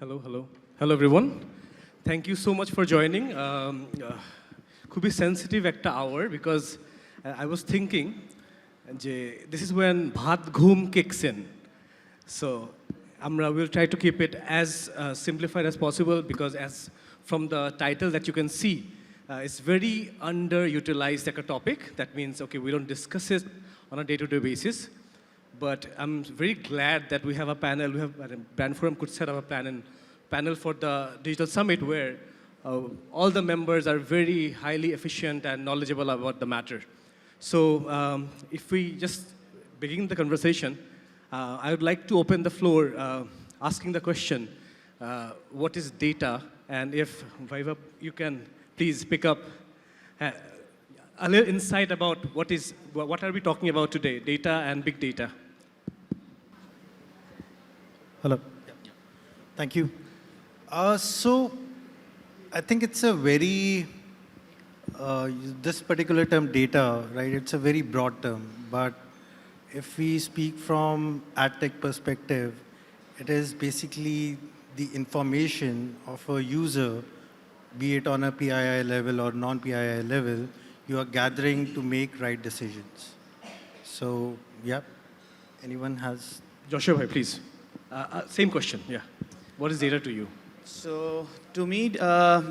Hello, hello. Hello, everyone. Thank you so much for joining. Could be sensitive একটা hour because I was thinking this is when bhat ghum kicks in. So Amra will try to keep it as simplified as possible because as from the title that you can see, it's very underutilized like a topic. That means, okay, we don't discuss it on a day-to-day basis. But I'm very glad that we have a panel, Brand Forum could set up a panel for the Digital Summit where all the members are very highly efficient and knowledgeable about the matter. So if we just begin the conversation, I would like to open the floor asking the question, what is data? And if Vaibhav, you can please pick up a little insight about what are we talking about today, data and big data. Hello. Thank you. So I think it's a very, this particular term data, right, it's a very broad term. But if we speak from ad tech perspective, it is basically the information of a user, be it on a PII level or non-PII level, you are gathering to make right decisions. So, yeah, anyone has? Joshua, bhai, please. Same question, yeah. What is data to you? So, to me, I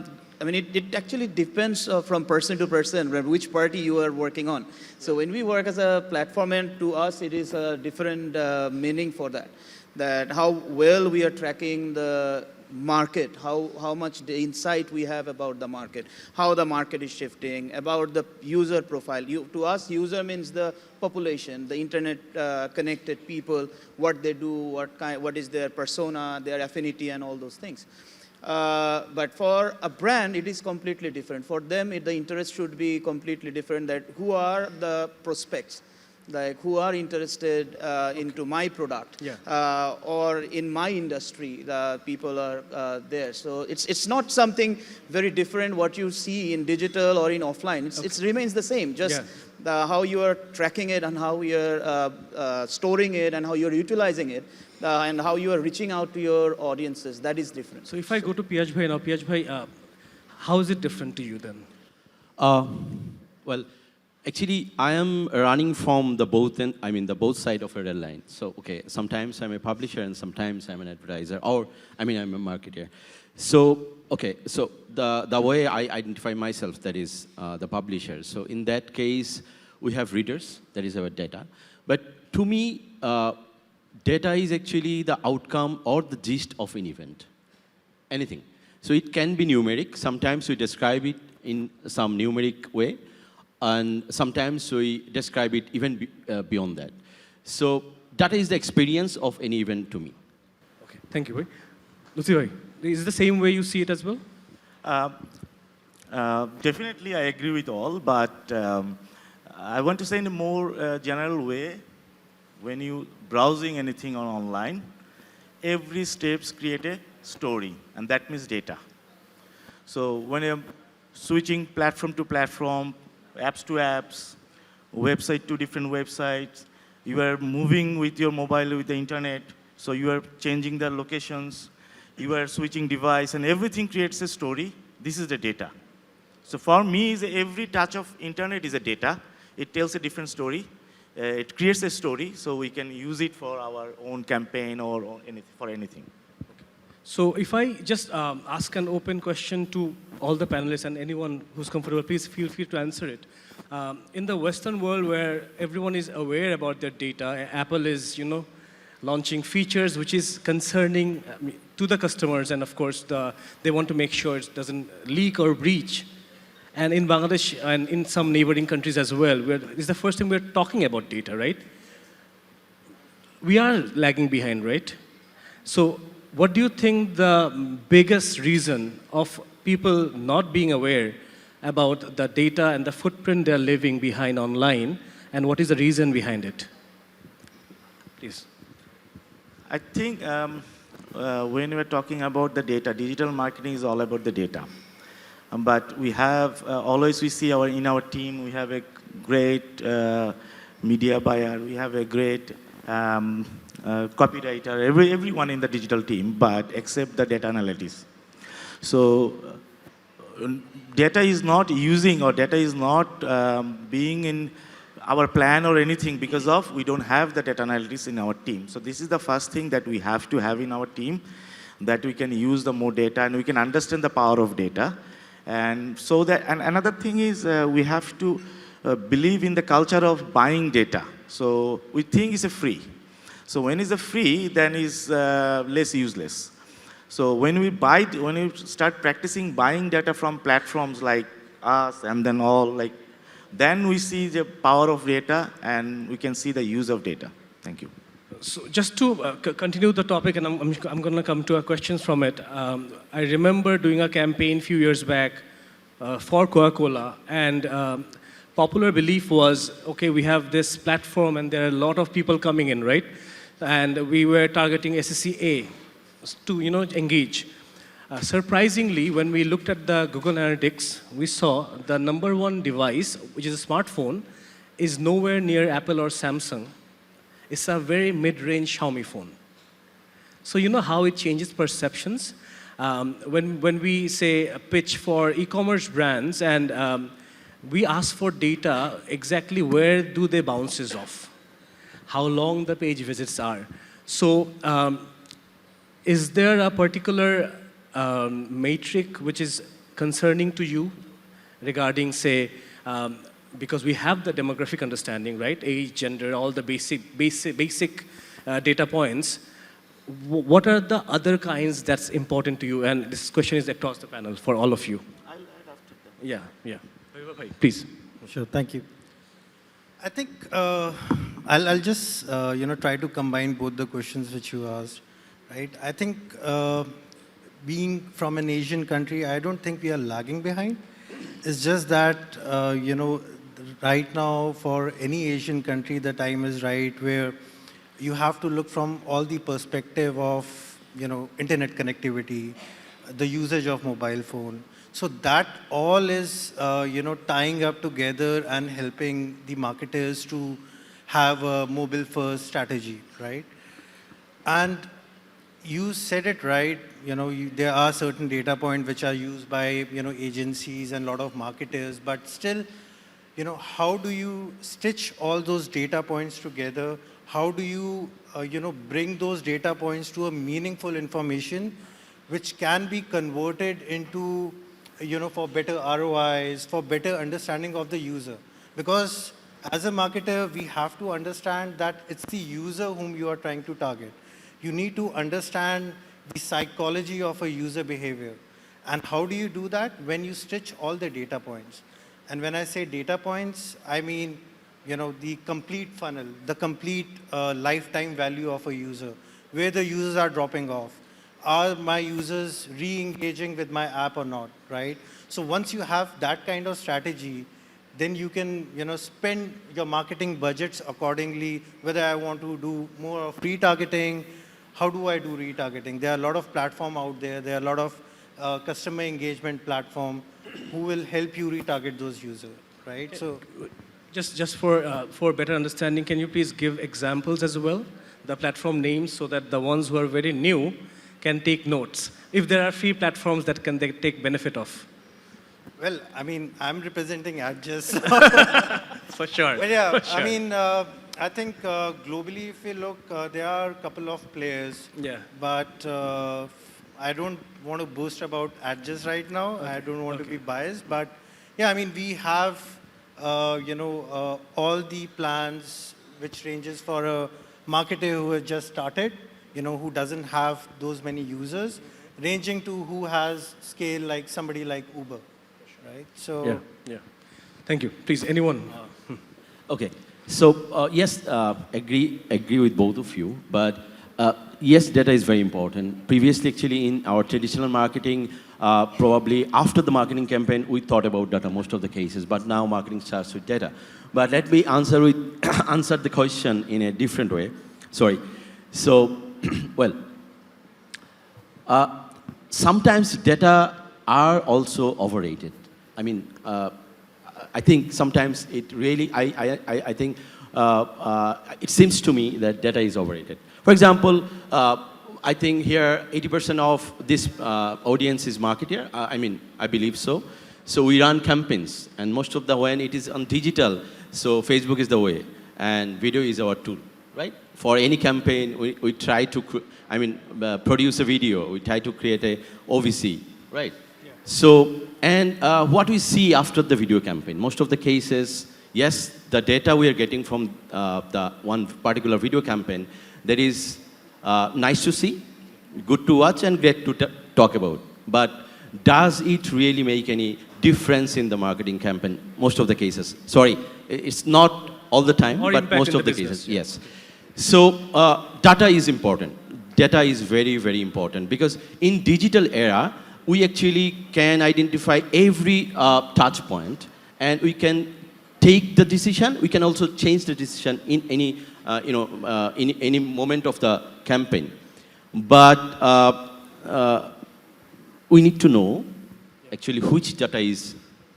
mean, it actually depends from person to person, which party you are working on. So, when we work as a platform, and to us, it is a different meaning for that. That how well we are tracking the market, how much the insight we have about the market, how the market is shifting, about the user profile. To us, user means the population, the internet connected people, what they do, what is their persona, their affinity, and all those things. But for a brand, it is completely different. For them, the interest should be completely different, that who are the prospects, like who are interested into my product, or in my industry, the people are there. So it's not something very different what you see in digital or in offline. It remains the same, just how you are tracking it and how you are storing it and how you are utilizing it. And how you are reaching out to your audiences, that is different. So if I go to Pias bhai now, Pias bhai, how is it different to you then? Well, actually, I am running from the both side of a red line. So, okay, sometimes I'm a publisher and sometimes I'm an advertiser, or I'm a marketer. So, okay, so the way I identify myself, that is the publisher. So in that case, we have readers, that is our data. But to me, data is actually the outcome or the gist of an event, anything. So it can be numeric. Sometimes we describe it in some numeric way, and sometimes we describe it even beyond that. So that is the experience of any event to me. Okay, thank you, bhai. Lutfi bhai, is it the same way you see it as well? Definitely, I agree with all, but I want to say in a more general way, when you browsing anything on online, every steps create a story, and that means data. So when you're switching platform to platform, apps to apps, website to different websites, you are moving with your mobile with the internet, so you are changing the locations, you are switching device, and everything creates a story. This is the data. So for me, every touch of internet is a data. It tells a different story. It creates a story, so we can use it for our own campaign or for anything. So if I just ask an open question to all the panelists and anyone who's comfortable, please feel free to answer it. In the Western world where everyone is aware about their data, Apple is, launching features which is concerning to the customers, and of course, they want to make sure it doesn't leak or breach. And in Bangladesh and in some neighboring countries as well, it's the first time we're talking about data, right? We are lagging behind, right? So what do you think the biggest reason of people not being aware about the data and the footprint they're leaving behind online, and what is the reason behind it? Please. I think when we're talking about the data, digital marketing is all about the data. But we have, always we see in our team, we have a great media buyer, we have a great copywriter, everyone in the digital team, but except the data analytics. So data is not using or data is not being in our plan or anything because of we don't have the data analytics in our team. So this is the first thing that we have to have in our team, that we can use the more data and we can understand the power of data. And so that, and another thing is we have to believe in the culture of buying data. So we think it's a free. So when it's a free, then it's less useless. So when we start practicing buying data from platforms like us and then all, like, then we see the power of data and we can see the use of data. Thank you. So just to continue the topic, and I'm going to come to questions from it. I remember doing a campaign a few years back for Coca-Cola, and popular belief was, okay, we have this platform and there are a lot of people coming in, right? And we were targeting SSCA to, engage. Surprisingly, when we looked at the Google Analytics, we saw the #1 device, which is a smartphone, is nowhere near Apple or Samsung. It's a very mid-range Xiaomi phone. So you know how it changes perceptions? When we say a pitch for e-commerce brands and we ask for data, exactly where do they bounces off? How long the page visits are. So is there a particular metric which is concerning to you regarding, say, because we have the demographic understanding, right? Age, gender, all the basic data points. What are the other kinds that's important to you? And this question is across the panel for all of you. I'll add after that. Yeah. Please. Sure, thank you. I think I'll just try to combine both the questions which you asked, right? I think being from an Asian country, I don't think we are lagging behind. It's just that right now for any Asian country, the time is right where you have to look from all the perspective of internet connectivity, the usage of mobile phone. So that all is tying up together and helping the marketers to have a mobile first strategy, right? And you said it right, there are certain data points which are used by agencies and a lot of marketers, but still, how do you stitch all those data points together? How do you bring those data points to a meaningful information which can be converted into for better ROIs, for better understanding of the user? Because as a marketer, we have to understand that it's the user whom you are trying to target. You need to understand the psychology of a user behavior. And how do you do that? When you stitch all the data points. And when I say data points, I mean the complete funnel, the complete lifetime value of a user, where the users are dropping off. Are my users re-engaging with my app or not, right? So once you have that kind of strategy, then you can spend your marketing budgets accordingly, whether I want to do more of retargeting. How do I do retargeting? There are a lot of platforms out there. There are a lot of customer engagement platform who will help you retarget those users, right? So, just for better understanding, can you please give examples as well, the platform names, so that the ones who are very new can take notes, if there are free platforms that can they take benefit of? Well, I mean, I'm representing Adjust. For sure. But yeah, for sure. I mean, I think globally, if you look, there are a couple of players. Yeah. But I don't want to boast about Adjust right now. Okay. I don't want to be biased. But yeah, I mean, we have, all the plans which ranges for a marketer who has just started, who doesn't have those many users, ranging to who has scale like somebody like Uber, right? So yeah. Thank you. Please, anyone? Okay. So yes, agree with both of you. But yes, data is very important. Previously, actually, in our traditional marketing, probably after the marketing campaign, we thought about data most of the cases. But now marketing starts with data. But let me answer the question in a different way. Sorry. So, well, sometimes data are also overrated. I mean, I think sometimes it really, I think it seems to me that data is overrated. For example, I think here 80% of this audience is marketer. I believe so. So we run campaigns, and most of the when it is on digital, so Facebook is the way, and video is our tool, right? For any campaign, we try to, produce a video. We try to create a OVC, right? Yeah. So, and what we see after the video campaign, most of the cases, yes, the data we are getting from the one particular video campaign, that is nice to see, good to watch, and great to talk about. But does it really make any difference in the marketing campaign? Most of the cases. Sorry, it's not all the time, Or but impact most in of the the business, cases, yeah. yes. So data is important. Data is very, very important because in digital era, we actually can identify every touch point, and we can take the decision. We can also change the decision in any, in any moment of the campaign. But we need to know actually which data is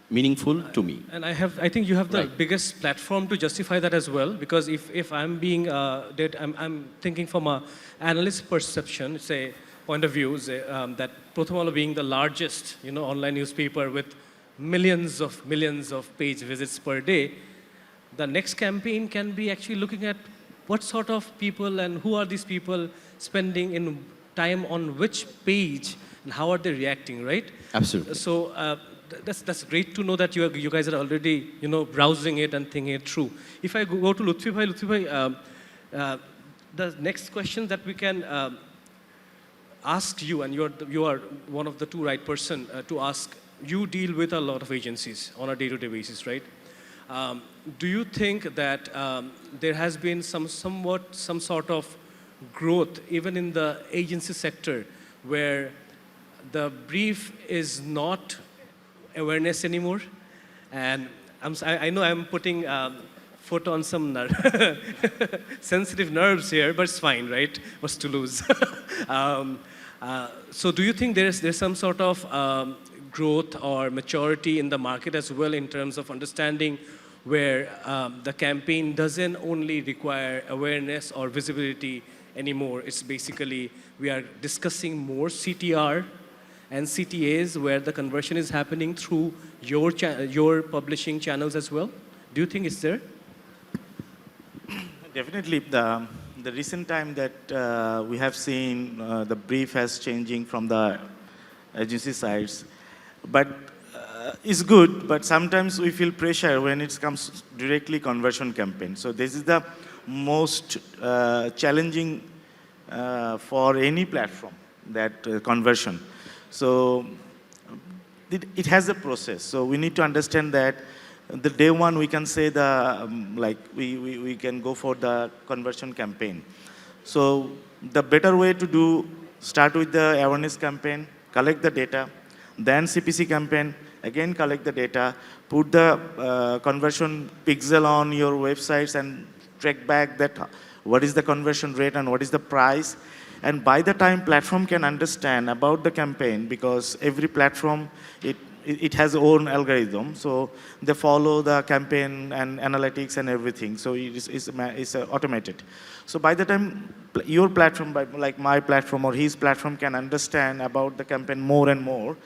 meaningful to me. And I think you have the Right. biggest platform to justify that as well, because if I'm being, I'm thinking from a analyst perception, say, point of view, say, that Prothom being the largest, online newspaper with millions of page visits per day, the next campaign can be actually looking at what sort of people and who are these people spending in time on which page and how are they reacting, right? Absolutely. So that's great to know that you guys are already browsing it and thinking it through. If I go to Lutfi bhai, the next question that we can ask you, and you are one of the two right person to ask. You deal with a lot of agencies on a day-to-day basis, right? Do you think that there has been some sort of growth even in the agency sector where the brief is not awareness anymore? And I know I'm putting foot on some sensitive nerves here, but it's fine, right? What's to lose? So do you think there's some sort of growth or maturity in the market as well in terms of understanding where the campaign doesn't only require awareness or visibility anymore? It's basically we are discussing more CTR and CTAs where the conversion is happening through your publishing channels as well. Do you think it's there? Definitely, the recent time that we have seen the brief has changing from the agency sides, but it's good, but sometimes we feel pressure when it comes directly conversion campaign. So this is the most challenging for any platform, that conversion. So it has a process. So we need to understand that the day one we can say the we can go for the conversion campaign. So the better way to do, start with the awareness campaign, collect the data, then CPC campaign, again collect the data, put the conversion pixel on your websites and track back that what is the conversion rate and what is the price. And by the time platform can understand about the campaign, because every platform, it has its own algorithm, so they follow the campaign and analytics and everything, so it's automated. So by the time your platform, like my platform or his platform, can understand about the campaign more and more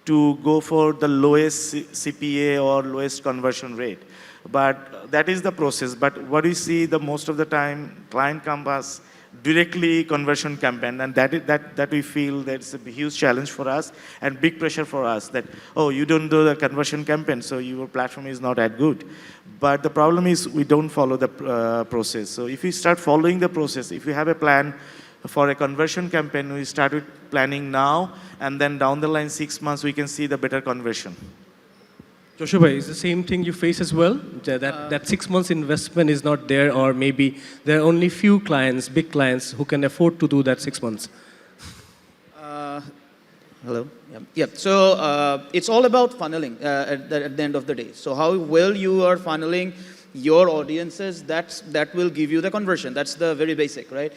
to go for the lowest CPA or lowest conversion rate. But that is the process. But what we see the most of the time, client comes us directly conversion campaign, and that we feel that's a huge challenge for us and big pressure for us that, oh, you don't do the conversion campaign, so your platform is not that good. But the problem is we don't follow the process. So if we start following the process, if we have a plan for a conversion campaign, we start with planning now, and then down the line 6 months we can see the better conversion. Joshua bhai, is the same thing you face as well? That 6 months investment is not there, or maybe there are only few clients, big clients, who can afford to do that 6 months? Hello. Yeah. So it's all about funneling at the end of the day. So how well you are funneling your audiences, that will give you the conversion. That's the very basic, right?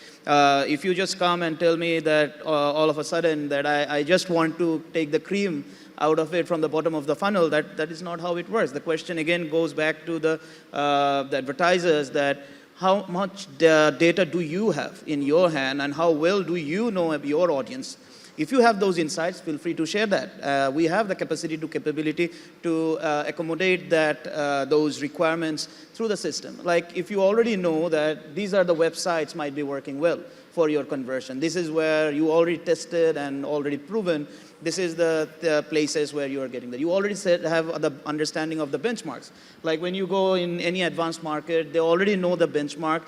If you just come and tell me that all of a sudden that I just want to take the cream out of it from the bottom of the funnel. That is not how it works. The question again goes back to the advertisers, that how much data do you have in your hand, and how well do you know of your audience? If you have those insights, feel free to share that. We have the capability to accommodate those requirements through the system. Like if you already know that these are the websites might be working well for your conversion. This is where you already tested and already proven. This is the places where you are getting that. You already have the understanding of the benchmarks. Like when you go in any advanced market, they already know the benchmark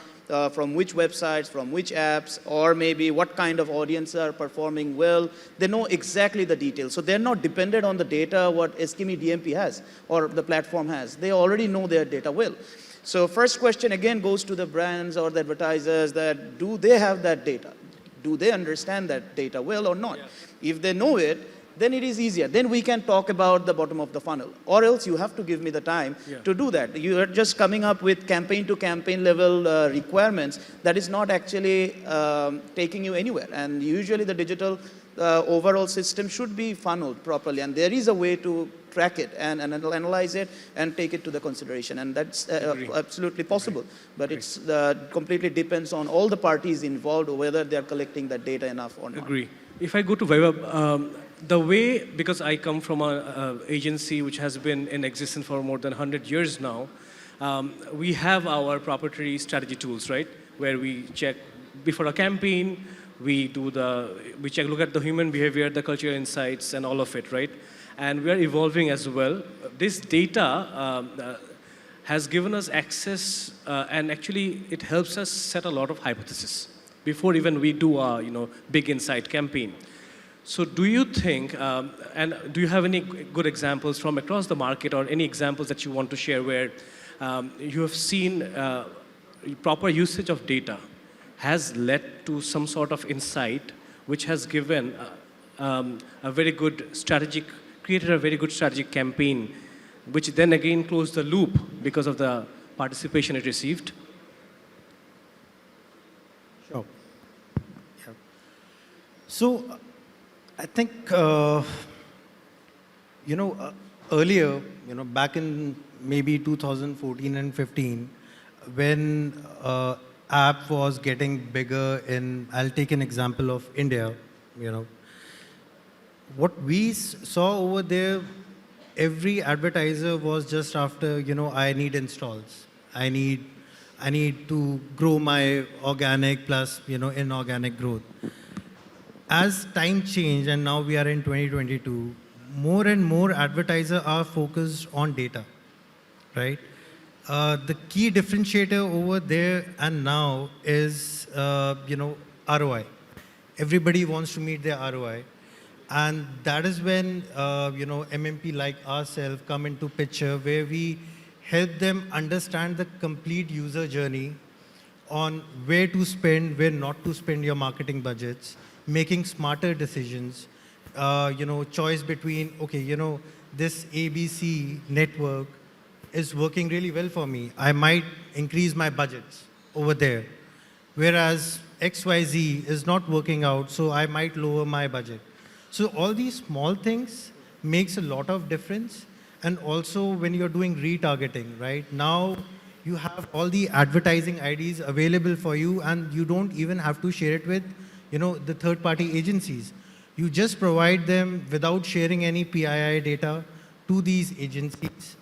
from which websites, from which apps, or maybe what kind of audience are performing well. They know exactly the details. So they're not dependent on the data what Eskimi DMP has or the platform has. They already know their data well. So first question again goes to the brands or the advertisers, that do they have that data? Do they understand that data well or not? Yeah. If they know it, then it is easier. Then we can talk about the bottom of the funnel. Or else you have to give me the time to do that. You are just coming up with campaign to campaign level requirements that is not actually taking you anywhere. And usually the digital overall system should be funneled properly. And there is a way to track it and analyze it and take it to the consideration. And that's absolutely possible. But it's completely depends on all the parties involved, whether they're collecting that data enough or not. Agree. If I go to Vaibhav, the way, because I come from an agency which has been in existence for more than 100 years now, we have our proprietary strategy tools, right? Where we check before a campaign, we look at the human behavior, the cultural insights, and all of it, right? And we are evolving as well. This data has given us access, and actually it helps us set a lot of hypotheses before even we do a big insight campaign. So do you think, and do you have any good examples from across the market, or any examples that you want to share where you have seen proper usage of data has led to some sort of insight which has given a very good strategic, created a very good strategic campaign, which then again closed the loop because of the participation it received? Sure. Yeah. So I think, earlier, back in maybe 2014 and 15, when app was getting bigger I'll take an example of India, what we saw over there, every advertiser was just after, I need installs. I need to grow my organic plus, inorganic growth. As time changed, and now we are in 2022, more and more advertisers are focused on data, right? The key differentiator over there and now is, ROI. Everybody wants to meet their ROI. And that is when, MMP like ourselves come into picture, where we help them understand the complete user journey on where to spend, where not to spend your marketing budgets, making smarter decisions, choice between, okay, this ABC network is working really well for me. I might increase my budgets over there. Whereas XYZ is not working out, so I might lower my budget. So all these small things makes a lot of difference. And also when you're doing retargeting, right? Now you have all the advertising IDs available for you, and you don't even have to share it with the third-party agencies. You just provide them without sharing any PII data to these agencies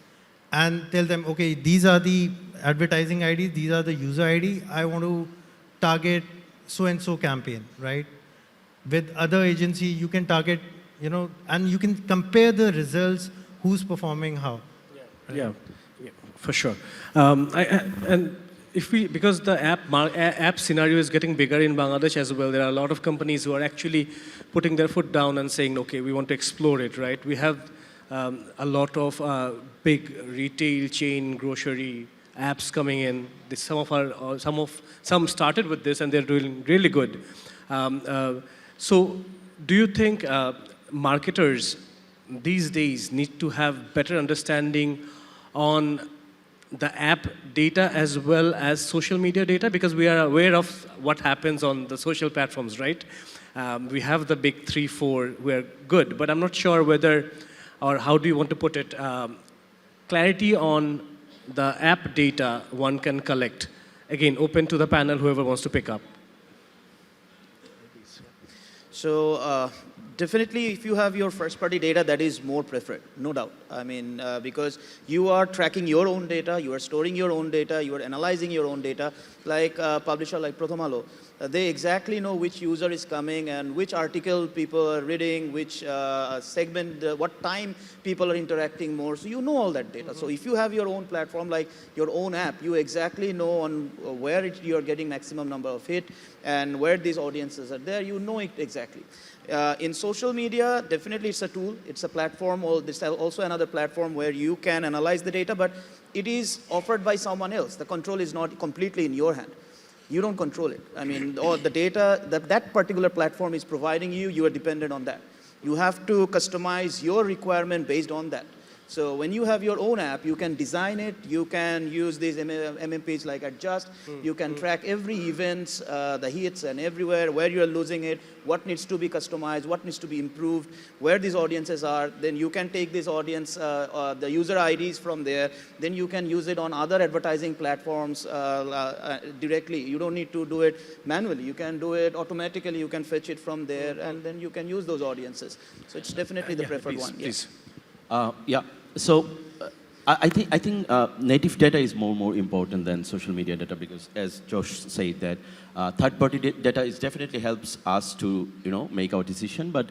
and tell them, okay, these are the advertising IDs, these are the user ID, I want to target so-and-so campaign, right? With other agency, you can target, and you can compare the results, who's performing how. Yeah, for sure. Because the app scenario is getting bigger in Bangladesh as well, there are a lot of companies who are actually putting their foot down and saying, okay, we want to explore it, right? We have a lot of big retail chain grocery apps coming in. Some started with this and they're doing really good. So do you think marketers these days need to have better understanding on the app data as well as social media data? Because we are aware of what happens on the social platforms, right? We have the big 3, 4 who are good, but I'm not sure whether or how do you want to put it, clarity on the app data one can collect. Again, open to the panel, whoever wants to pick up. So definitely, if you have your first-party data, that is more preferred, no doubt. I mean, because you are tracking your own data, you are storing your own data, you are analyzing your own data. Like a publisher like Prothom, they exactly know which user is coming and which article people are reading, which segment, what time people are interacting more. So you know all that data. So if you have your own platform, like your own app, you exactly know on where you are getting maximum number of hit and where these audiences are there. You know it exactly. In social media, definitely it's a tool, it's a platform, or there's also another platform where you can analyze the data, but it is offered by someone else. The control is not completely in your hand. You don't control it. I mean, or the data that particular platform is providing you, you are dependent on that. You have to customize your requirement based on that. So when you have your own app, you can design it, you can use these MMPs like adjust, you can track every events, the hits and everywhere, where you're losing it, what needs to be customized, what needs to be improved, where these audiences are. Then you can take this audience, the user IDs from there, then you can use it on other advertising platforms directly. You don't need to do it manually. You can do it automatically, you can fetch it from there, and then you can use those audiences. So it's definitely the preferred one. Please. Yeah. So I think native data is more important than social media data, because, as Josh said, that third-party data is definitely helps us to make our decision, but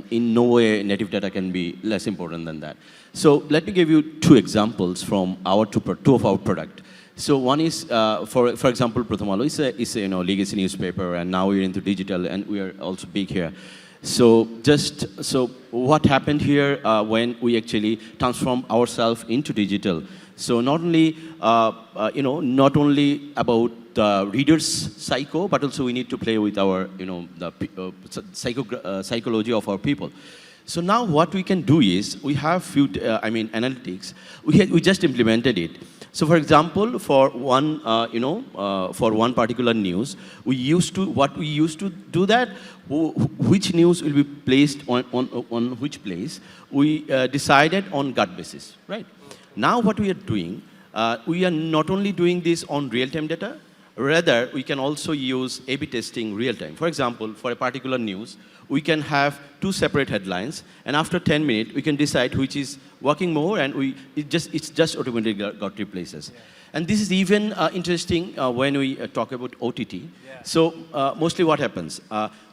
in no way native data can be less important than that. So let me give you two examples from our two of our product. So one is, for example, Prothom is a legacy newspaper, and now we're into digital, and we are also big here. So what happened here when we actually transform ourselves into digital? So not only not only about the reader's psycho, but also we need to play with our the psychology of our people. So now what we can do is we have few analytics. We just implemented it. So for example, for one for one particular news, we used to do that, which news will be placed on which place, we decided on gut basis, right? Now what we are doing, we are not only doing this on real-time data, rather we can also use A/B testing real-time. For example, for a particular news, we can have two separate headlines, and after 10 minutes, we can decide which is working more, and it's just automatically got replaces. Yeah. And this is even interesting when we talk about OTT. Yeah. So mostly what happens,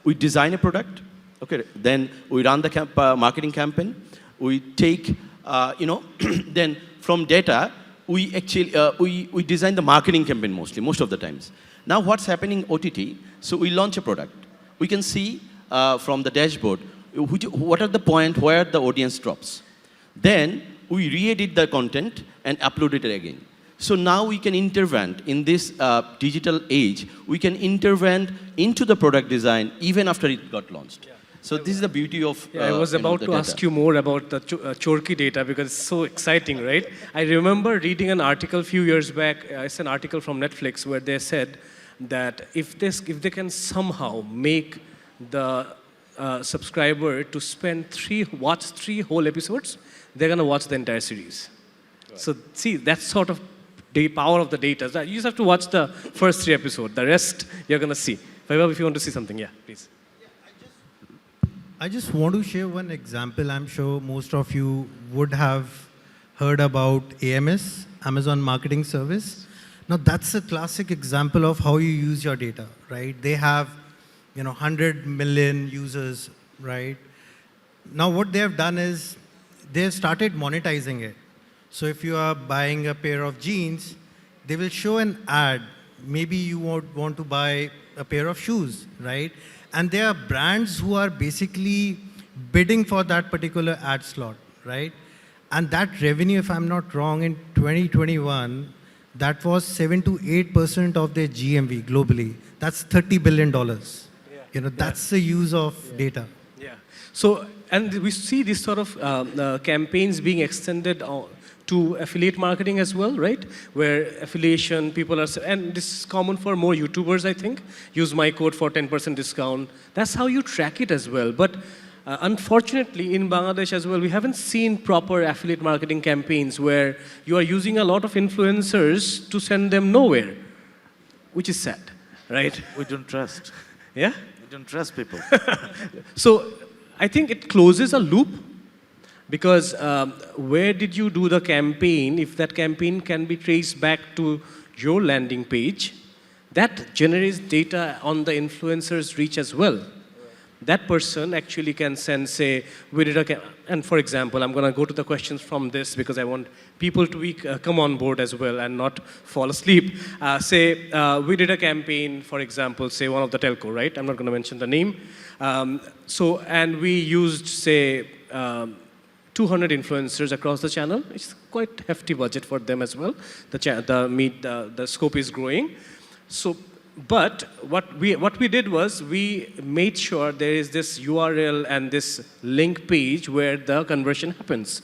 we design a product, okay, then we run the marketing campaign, we take, then from data, we actually, we design the marketing campaign most of the times. Now what's happening in OTT, so we launch a product. We can see from the dashboard, what are the points where the audience drops. Then we re-edit the content and upload it again. So now we can intervene in this digital age. We can intervene into the product design even after it got launched. Yeah. So this is the beauty of I was about to ask you more about the Chowdhury data, because it's so exciting, right? I remember reading an article a few years back. It's an article from Netflix where they said that if they can somehow make the subscriber to watch 3 whole episodes, they're going to watch the entire series. Right. So see, that's sort of the power of the data. You just have to watch the first 3 episodes. The rest, you're going to see. Vaibhav, if you want to see something, yeah, please. I just want to share one example. I'm sure most of you would have heard about AMS, Amazon Marketing Service. Now, that's a classic example of how you use your data, right? They have 100 million users, right? Now what they have done is they've started monetizing it. So if you are buying a pair of jeans, they will show an ad. Maybe you want to buy a pair of shoes, right? And there are brands who are basically bidding for that particular ad slot, right? And that revenue, if I'm not wrong, in 2021, that was 7 to 8% of their GMV globally. That's $30 billion. That's the use of data. Yeah. So, and we see this sort of campaigns being extended to affiliate marketing as well, right? Where affiliation, people are, and this is common for more YouTubers, I think. Use my code for 10% discount. That's how you track it as well. But unfortunately, in Bangladesh as well, we haven't seen proper affiliate marketing campaigns where you are using a lot of influencers to send them nowhere, which is sad, right? We don't trust. Yeah? We don't trust people. So I think it closes a loop because where did you do the campaign? If that campaign can be traced back to your landing page, that generates data on the influencer's reach as well. That person actually can send, say, we did a, and for example, I'm going to go to the questions from this because I want people to come on board as well and not fall asleep. Say, we did a campaign, for example, say one of the telco, right? I'm not going to mention the name. And we used, say, 200 influencers across the channel. It's quite hefty budget for them as well. The scope is growing. So, but what we did was we made sure there is this URL and this link page where the conversion happens.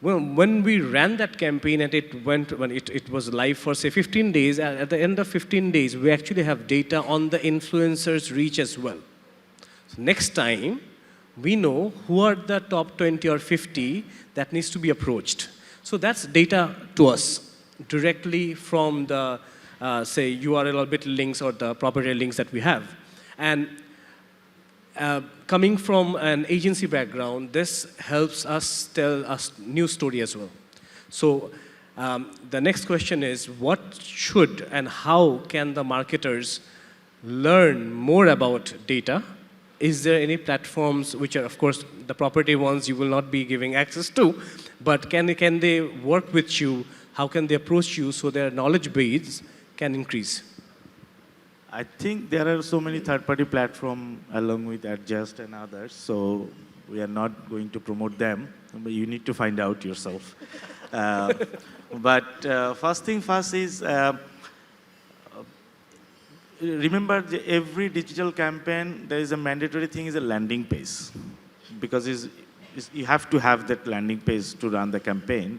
Well, when we ran that campaign and it was live for say 15 days, at the end of 15 days, we actually have data on the influencer's reach as well. So next time, we know who are the top 20 or 50 that needs to be approached. So that's data to us directly from the say URL or bit links or the property links that we have. And coming from an agency background, this helps us tell a new story as well. So the next question is, what should and how can the marketers learn more about data? Is there any platforms which are, of course, the property ones you will not be giving access to, but can they work with you? How can they approach you so their knowledge base can increase? I think there are so many third-party platforms along with Adjust and others, so we are not going to promote them, but you need to find out yourself. First thing first is, remember every digital campaign, there is a mandatory thing is a landing page, because you have to have that landing page to run the campaign.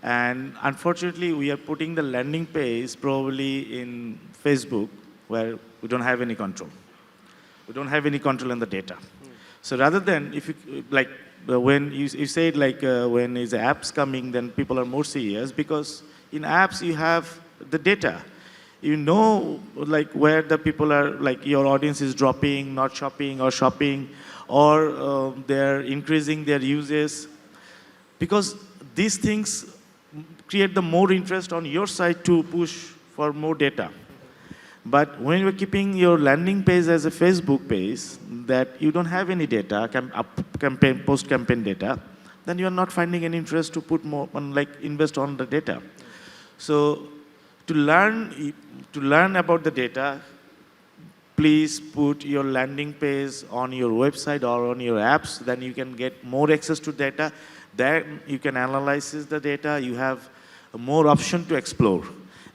And unfortunately, we are putting the landing page probably in Facebook, where we don't have any control. We don't have any control on the data. So rather than, if you, like, when you said like when is apps coming, then people are more serious, because in apps you have the data. You know, like where the people are, like your audience is dropping, not shopping, or they're increasing their uses, because these things create the more interest on your side to push for more data. But when you're keeping your landing page as a Facebook page that you don't have any data, post-campaign data, then you're not finding any interest to put more on, like invest on the data. So to learn about the data, please put your landing page on your website or on your apps, then you can get more access to data. There you can analyze the data, you have more option to explore.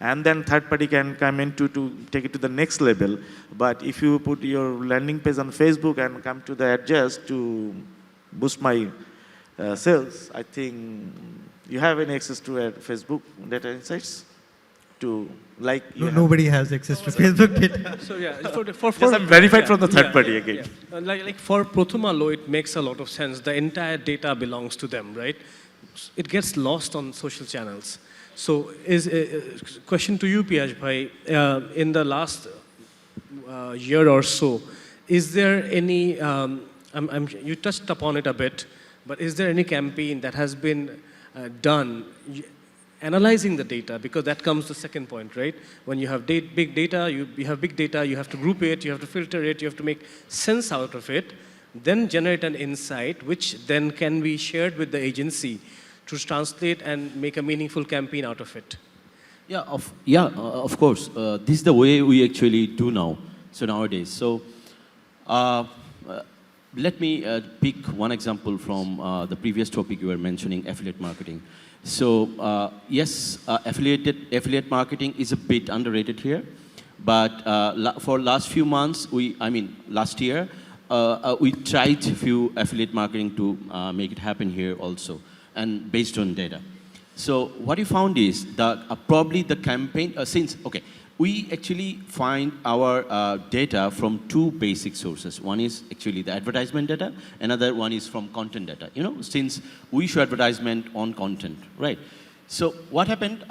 And then third party can come in to take it to the next level. But if you put your landing page on Facebook and come to the Adjust to boost my sales, I think you have any access to Facebook data insights? Nobody has access to Facebook data. So yeah, yes, I'm verified from the third party again. Yeah. Like for Prothom, it makes a lot of sense. The entire data belongs to them, right? It gets lost on social channels. So question to you, Pias bhai, in the last year or so, is there any, you touched upon it a bit, but is there any campaign that has been done analyzing the data? Because that comes to the second point, right? When you have big data, you have big data, you have to group it, you have to filter it, you have to make sense out of it, then generate an insight, which then can be shared with the agency to translate and make a meaningful campaign out of it. Yeah, of course. This is the way we actually do now. So nowadays. So let me pick one example from the previous topic you were mentioning, affiliate marketing. So yes, affiliate marketing is a bit underrated here, but for last few months, last year, we tried a few affiliate marketing to make it happen here also, and based on data. So what we found is that probably the campaign, we actually find our data from two basic sources. One is actually the advertisement data, another one is from content data. You know, since we show advertisement on content, right? So what happened,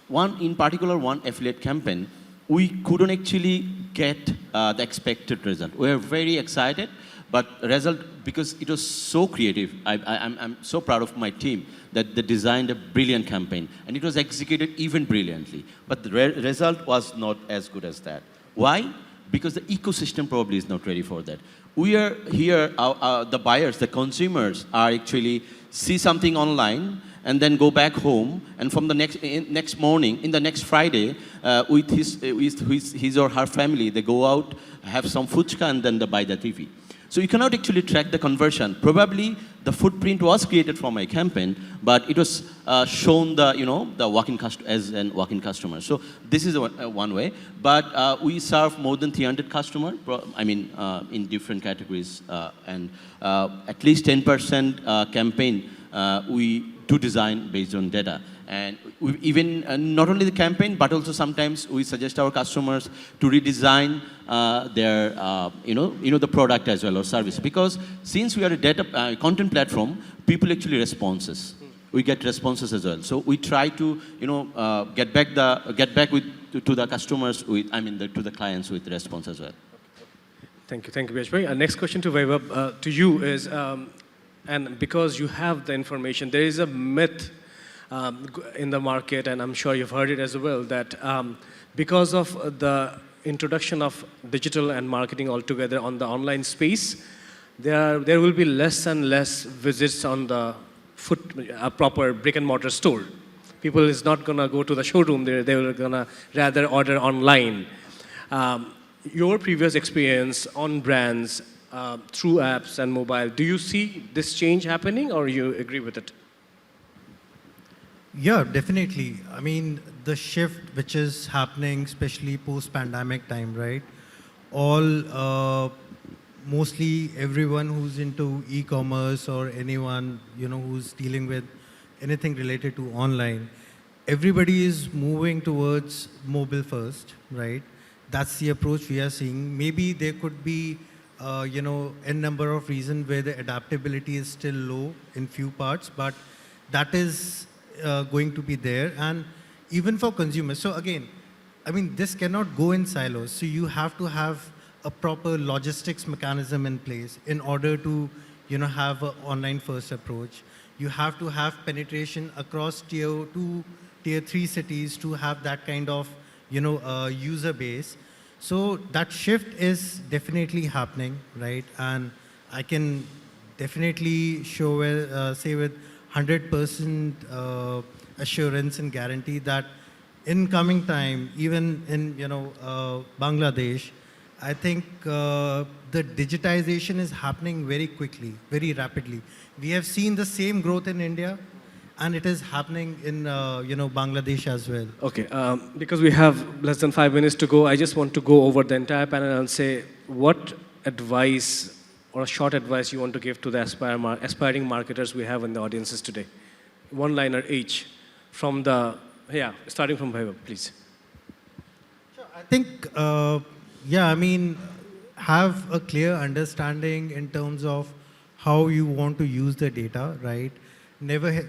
one affiliate campaign, we couldn't actually get the expected result. We were very excited, but result, because it was so creative, I'm so proud of my team that they designed a brilliant campaign, and it was executed even brilliantly. But the result was not as good as that. Why? Because the ecosystem probably is not ready for that. We are here, the buyers, the consumers are actually see something online and then go back home, and from the next morning, in the next Friday, with his or her family, they go out, have some fuchka, and then they buy the TV. So you cannot actually track the conversion. Probably the footprint was created from a campaign, but it was shown the walk-in as a walk-in customer. So this is one way. But we serve more than 300 customers. In different categories, and at least 10% campaign we do design based on data. And we even, not only the campaign, but also sometimes we suggest our customers to redesign their, the product as well or service. Because since we are a data content platform, people actually responses. We get responses as well. So we try to, get back to the customers with, to the clients with response as well. Thank you, Bhai. Next question to Vaibhav, to you is, and because you have the information, there is a myth in the market, and I'm sure you've heard it as well, that because of the introduction of digital and marketing altogether on the online space, there will be less and less visits on the proper brick and mortar store. People is not gonna go to the showroom, they will gonna rather order online. Your previous experience on brands through apps and mobile, do you see this change happening, or you agree with it? Yeah, definitely. I mean, the shift which is happening, especially post-pandemic time, right? Mostly everyone who's into e-commerce or anyone, who's dealing with anything related to online, everybody is moving towards mobile first, right? That's the approach we are seeing. Maybe there could be, n number of reasons where the adaptability is still low in few parts, but that is going to be there, and even for consumers. So again, this cannot go in silos. So you have to have a proper logistics mechanism in place in order to, have an online first approach. You have to have penetration across tier 2, tier 3 cities to have that kind of, user base. So that shift is definitely happening, right? And I can definitely say with 100% assurance and guarantee that in coming time, even in Bangladesh, I think the digitization is happening very quickly, very rapidly. We have seen the same growth in India, and it is happening in Bangladesh as well. Okay, because we have less than 5 minutes to go, I just want to go over the entire panel and say what advice or a short advice you want to give to the aspiring marketers we have in the audiences today. One-liner each from starting from Vaibhav, please. Sure. I think, have a clear understanding in terms of how you want to use the data, right?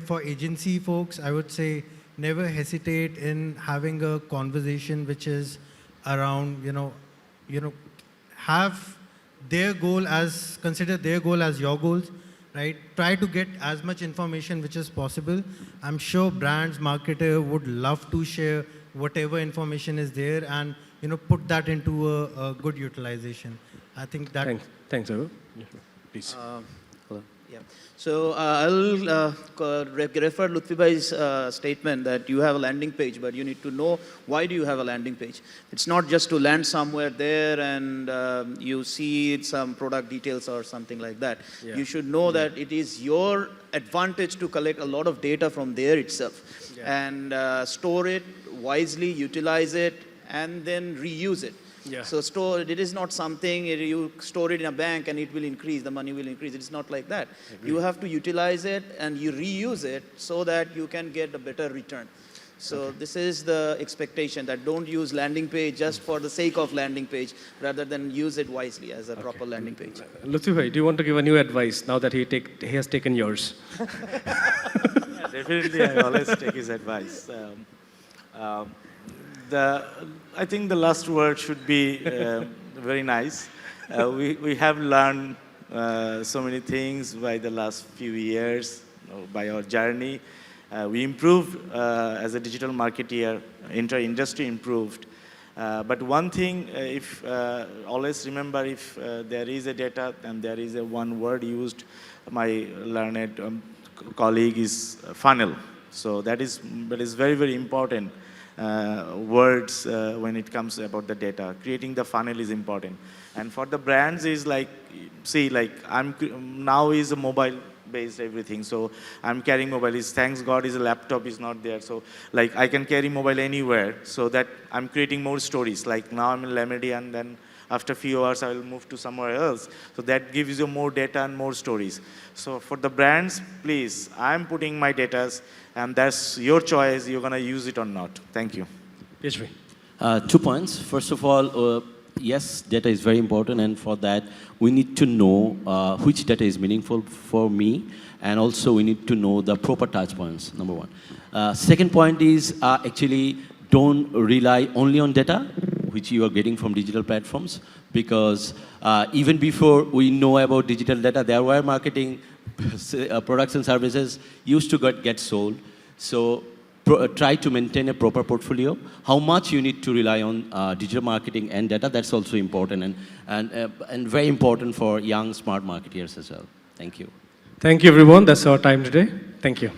For agency folks, I would say never hesitate in having a conversation which is around, have consider their goal as your goals, right? Try to get as much information which is possible. I'm sure brands, marketer would love to share whatever information is there and, put that into a good utilization. I think that... Thanks, Vaibhav. Please. Hello. Yeah. So I'll refer Lutfi bhai's statement that you have a landing page, but you need to know why do you have a landing page. It's not just to land somewhere there and you see some product details or something like that. Yeah. You should know that it is your advantage to collect a lot of data from there itself and store it wisely, utilize it, and then reuse it. Yeah. So it is not something you store it in a bank and it will increase, the money will increase. It's not like that. You have to utilize it and you reuse it so that you can get a better return. So this is the expectation, that don't use landing page just for the sake of landing page, rather than use it wisely as a proper landing page. Lutfi bhai, do you want to give a new advice now that he has taken yours? Yeah, definitely, I always take his advice. I think the last word should be very nice. We have learned so many things by the last few years, by our journey. We improved as a digital marketeer, industry improved. But one thing, if always remember, if there is a data and there is a one word used, my learned colleague is funnel. So that is very, very important words when it comes about the data. Creating the funnel is important. And for the brands is like, see, like now is a mobile based everything. So I'm carrying mobile. Thanks God is a laptop is not there. So like I can carry mobile anywhere. So that I'm creating more stories. Like now I'm in Lemedy and then after a few hours I will move to somewhere else. So that gives you more data and more stories. So for the brands, please, I'm putting my data and that's your choice. You're going to use it or not. Thank you. Yes, bhai. 2 points. First of all, yes, data is very important, and for that, we need to know which data is meaningful for me, and also we need to know the proper touch points, number one. Second point is actually don't rely only on data, which you are getting from digital platforms, because even before we know about digital data, there were marketing products and services used to get sold. So try to maintain a proper portfolio. How much you need to rely on digital marketing and data, that's also important and very important for young, smart marketeers as well. Thank you. Thank you, everyone. That's our time today. Thank you.